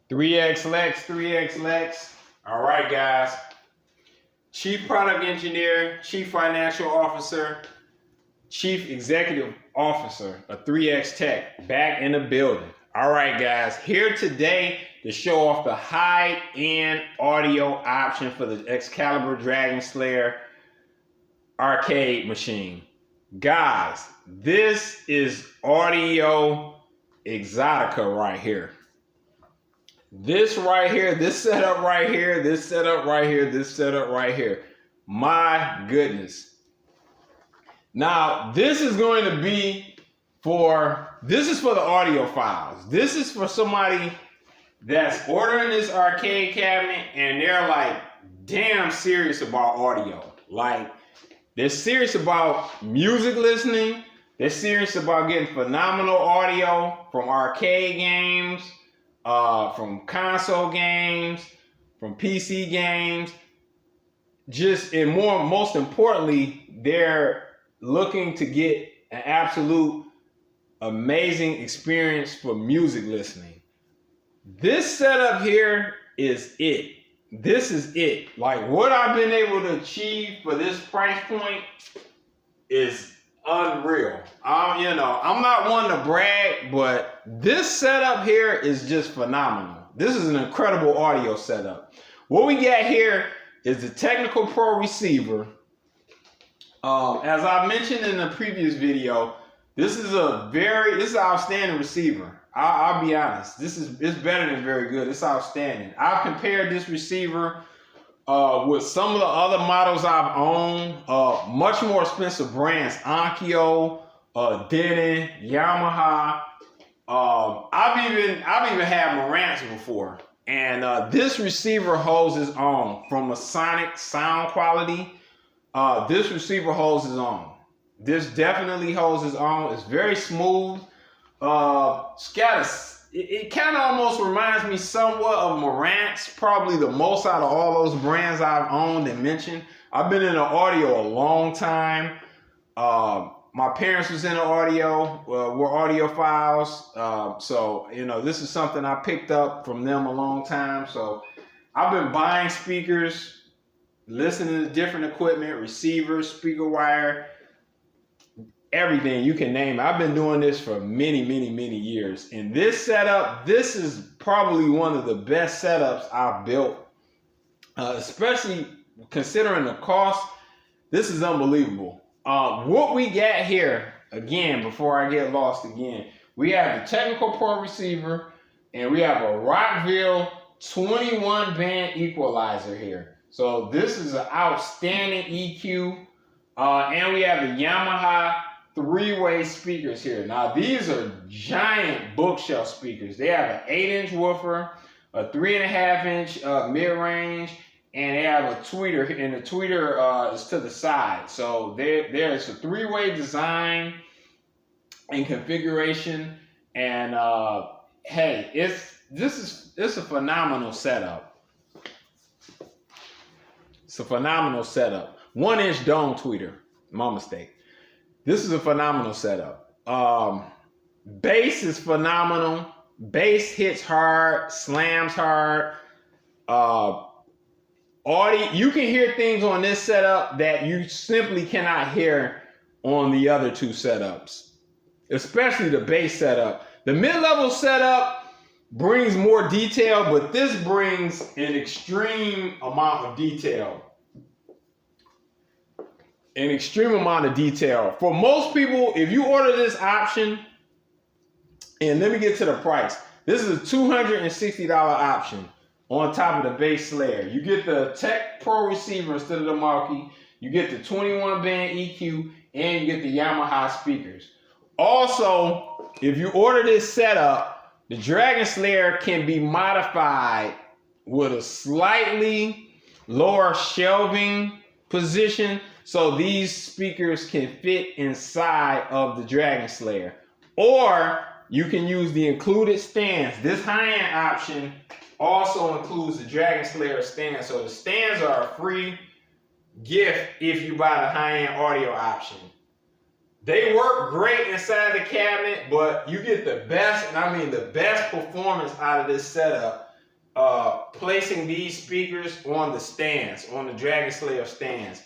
3X Lex, 3X Lex. All right, guys. Chief Product Engineer, Chief Financial Officer, Chief Executive Officer of 3X Tech, back in the building. All right, guys. Here today to show off the high-end audio option for the Excalibur Dragon Slayer arcade machine. Guys, this is Audio Exotica right here. This right here, this setup right here, this setup right here, this setup right here. My goodness. Now, this is going to be this is for the audiophiles. This is for somebody that's ordering this arcade cabinet and they're like damn serious about audio. Like, they're serious about music listening. They're serious about getting phenomenal audio from arcade games, from console games, from PC games. Most importantly, they're looking to get an absolute amazing experience for music listening. This setup here is it. This is it. Like, what I've been able to achieve for this price point is unreal. I'm not one to brag, but this setup here is just phenomenal. This is an incredible audio setup. What we got here is the Technical Pro receiver. As I mentioned in the previous video, this is an outstanding receiver. I'll be honest. It's better than very good. It's outstanding. I've compared this receiver with some of the other models I've owned, much more expensive brands, Onkyo, Denon, Yamaha. I've even had Marantz before, and this receiver holds its own from a sonic sound quality. This receiver holds its own. This definitely holds its own. It's very smooth. It kind of almost reminds me somewhat of Marantz, probably the most out of all those brands I've owned and mentioned. I've been in the audio a long time. My parents was in the audio, were audiophiles. So, this is something I picked up from them a long time. So I've been buying speakers, listening to different equipment, receivers, speaker wire, everything you can name. I've been doing this for many, many, many years. And this setup, this is probably one of the best setups I've built, especially considering the cost. This is unbelievable. What we got here, again, before I get lost again, we have the Technical Pro receiver, and we have a Rockville 21 band equalizer here. So this is an outstanding EQ. And we have the Yamaha 3-way speakers here. Now, these are giant bookshelf speakers. They have an 8-inch woofer, a 3.5-inch mid-range, and they have a tweeter, and the tweeter is to the side. So there's a 3-way design and configuration. And hey, it's a phenomenal setup. It's a phenomenal setup. 1-inch dome tweeter. My mistake. This is a phenomenal setup. Bass is phenomenal. Bass hits hard, slams hard. Audio, you can hear things on this setup that you simply cannot hear on the other two setups, especially the bass setup. The mid-level setup brings more detail, but this brings an extreme amount of detail. An extreme amount of detail. For most people, if you order this option, and let me get to the price. This is a $260 option on top of the bass Slayer. You get the Tech Pro receiver instead of the Marquee. You get the 21 band EQ, and you get the Yamaha speakers. Also, if you order this setup, the Dragon Slayer can be modified with a slightly lower shelving position, so these speakers can fit inside of the Dragon Slayer. Or you can use the included stands. This high-end option also includes the Dragon Slayer stand. So the stands are a free gift if you buy the high-end audio option. They work great inside the cabinet, but you get the best, and I mean the best performance out of this setup placing these speakers on the stands, on the Dragon Slayer stands,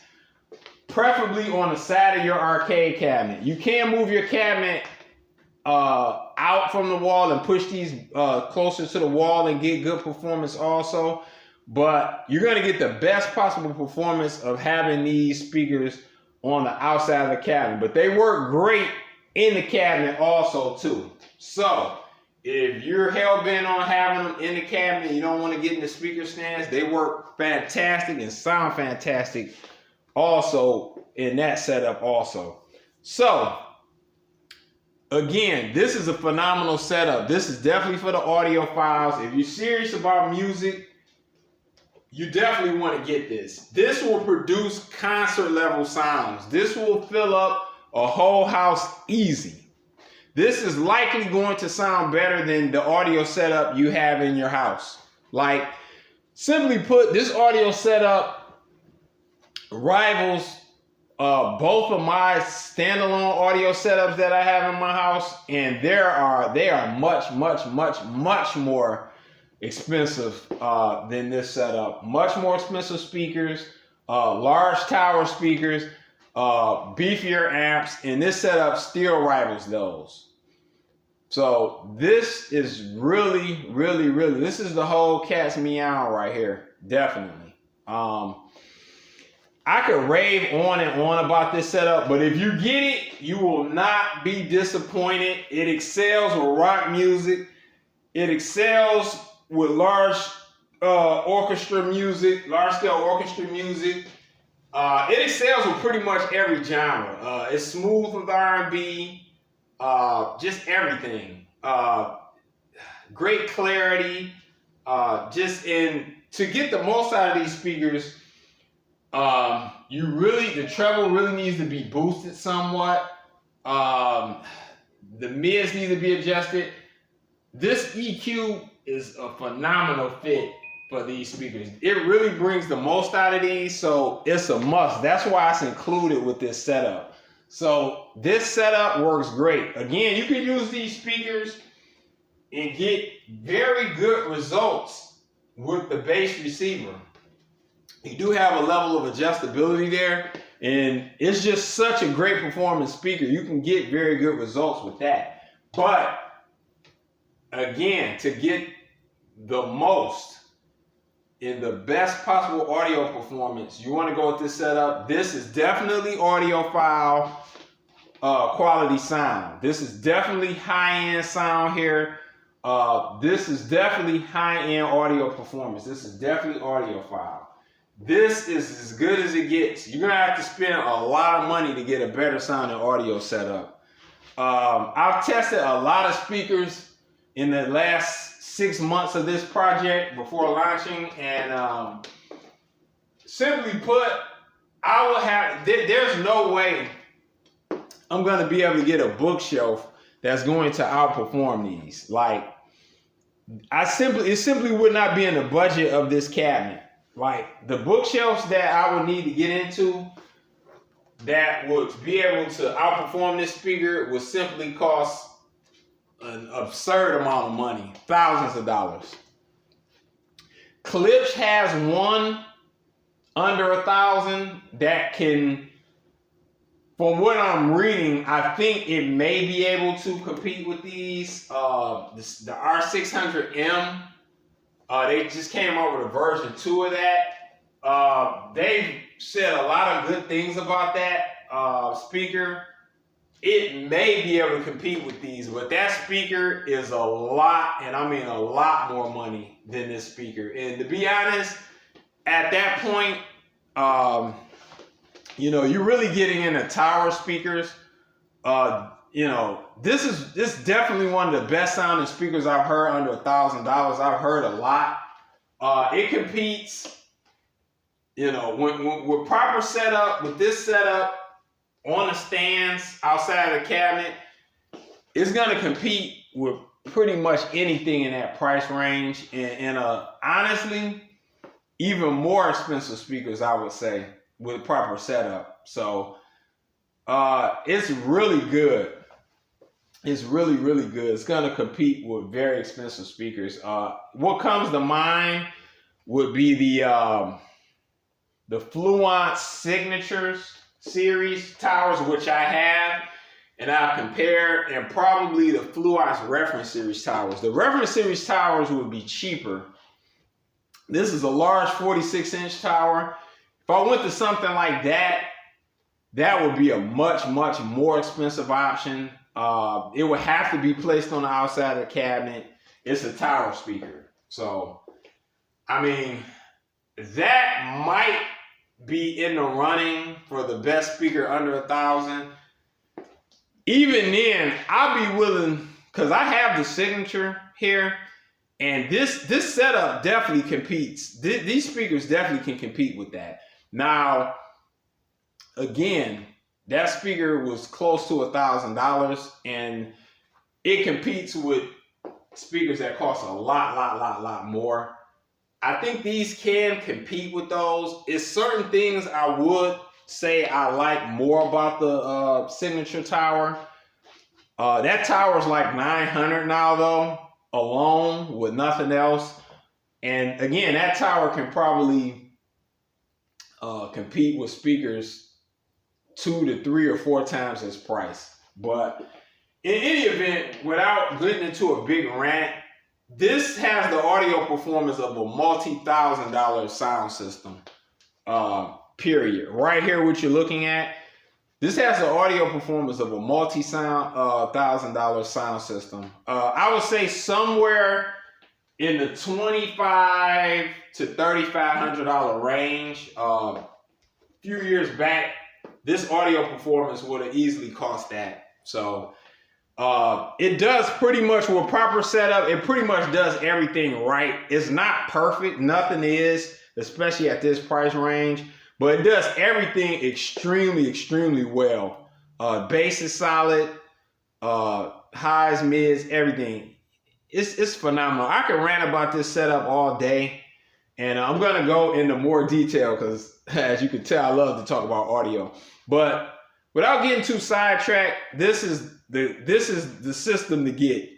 preferably on the side of your arcade cabinet. You can move your cabinet out from the wall and push these closer to the wall and get good performance also, but you're going to get the best possible performance of having these speakers on the outside of the cabinet. But they work great in the cabinet also too. So if you're hell-bent on having them in the cabinet, you don't want to get in the speaker stands, they work fantastic and sound fantastic also in that setup also. So again, this is a phenomenal setup. This is definitely for the audiophiles. If you're serious about music, you definitely want to get this. This will produce concert level sounds. This will fill up a whole house easy. This is likely going to sound better than the audio setup you have in your house. Like, simply put, this audio setup rivals both of my standalone audio setups that I have in my house, and they are much more expensive than this setup. Much more expensive speakers, large tower speakers, beefier amps, and this setup still rivals those. So this is really, this is the whole cat's meow right here, definitely. I could rave on and on about this setup, but if you get it, you will not be disappointed. It excels with rock music. It excels with large orchestra music, large-scale orchestra music. It excels with pretty much every genre. It's smooth with R&B, just everything. Great clarity. To get the most out of these speakers, the treble really needs to be boosted somewhat. The mids need to be adjusted. This EQ is a phenomenal fit for these speakers. It really brings the most out of these, so it's a must. That's why it's included with this setup. So this setup works great. Again, you can use these speakers and get very good results with the bass receiver. You do have a level of adjustability there, and it's just such a great performance speaker. You can get very good results with that. But again, to get the most in the best possible audio performance, you want to go with this setup. This is definitely audiophile quality sound. This is definitely high-end sound here. This is definitely high-end audio performance. This is definitely audiophile. This is as good as it gets. You're gonna have to spend a lot of money to get a better sounding audio setup. I've tested a lot of speakers in the last 6 months of this project before launching, and simply put, there's no way I'm gonna be able to get a bookshelf that's going to outperform these. Like, it simply would not be in the budget of this cabinet. Like, the bookshelves that I would need to get into that would be able to outperform this speaker would simply cost an absurd amount of money, thousands of dollars. Klipsch has one under $1,000 that can, from what I'm reading, I think it may be able to compete with these. The R600M. They just came out with a version 2 of that. They've said a lot of good things about that speaker. It may be able to compete with these, but that speaker is a lot, and I mean a lot more money than this speaker. And to be honest, at that point, you're really getting into tower speakers. This is definitely one of the best sounding speakers I've heard under $1,000. I've heard a lot. It competes, with proper setup, with this setup on the stands outside of the cabinet, it's gonna compete with pretty much anything in that price range, and honestly, even more expensive speakers, I would say, with proper setup. So it's really good. It's really, really good. It's gonna compete with very expensive speakers. What comes to mind would be the Fluence Signatures series towers, which I have, and I've compared, and probably the Fluence Reference Series towers. The Reference Series towers would be cheaper. This is a large 46-inch tower. If I went to something like that, that would be a much, much more expensive option. It would have to be placed on the outside of the cabinet. It's a tower speaker. So, I mean, that might be in the running for the best speaker under $1,000. Even then, I'll be willing, because I have the Signature here, and this setup definitely competes. These speakers definitely can compete with that. Now, again, that speaker was close to $1,000, and it competes with speakers that cost a lot more. I think these can compete with those. It's certain things I would say I like more about the Signature tower. That tower is like $900 now though, alone with nothing else. And again, that tower can probably compete with speakers 2 to 3 or 4 times its price. But in any event, without getting into a big rant, this has the audio performance of a multi-$1,000 sound system. Period. Right here, what you're looking at, this has the audio performance of a $1,000 sound system. I would say somewhere in the $2,500 to $3,500 range. A few years back, this audio performance would have easily cost that. So it does pretty much, with proper setup, it pretty much does everything right. It's not perfect, nothing is, especially at this price range, but it does everything extremely well. Bass is solid, highs, mids, everything. It's phenomenal. I could rant about this setup all day, and I'm gonna go into more detail because, as you can tell, I love to talk about audio. But without getting too sidetracked, this is the system to get.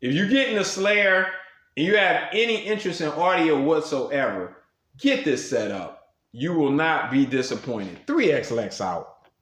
If you're getting a Slayer and you have any interest in audio whatsoever, get this set up. You will not be disappointed. 3X Lex out.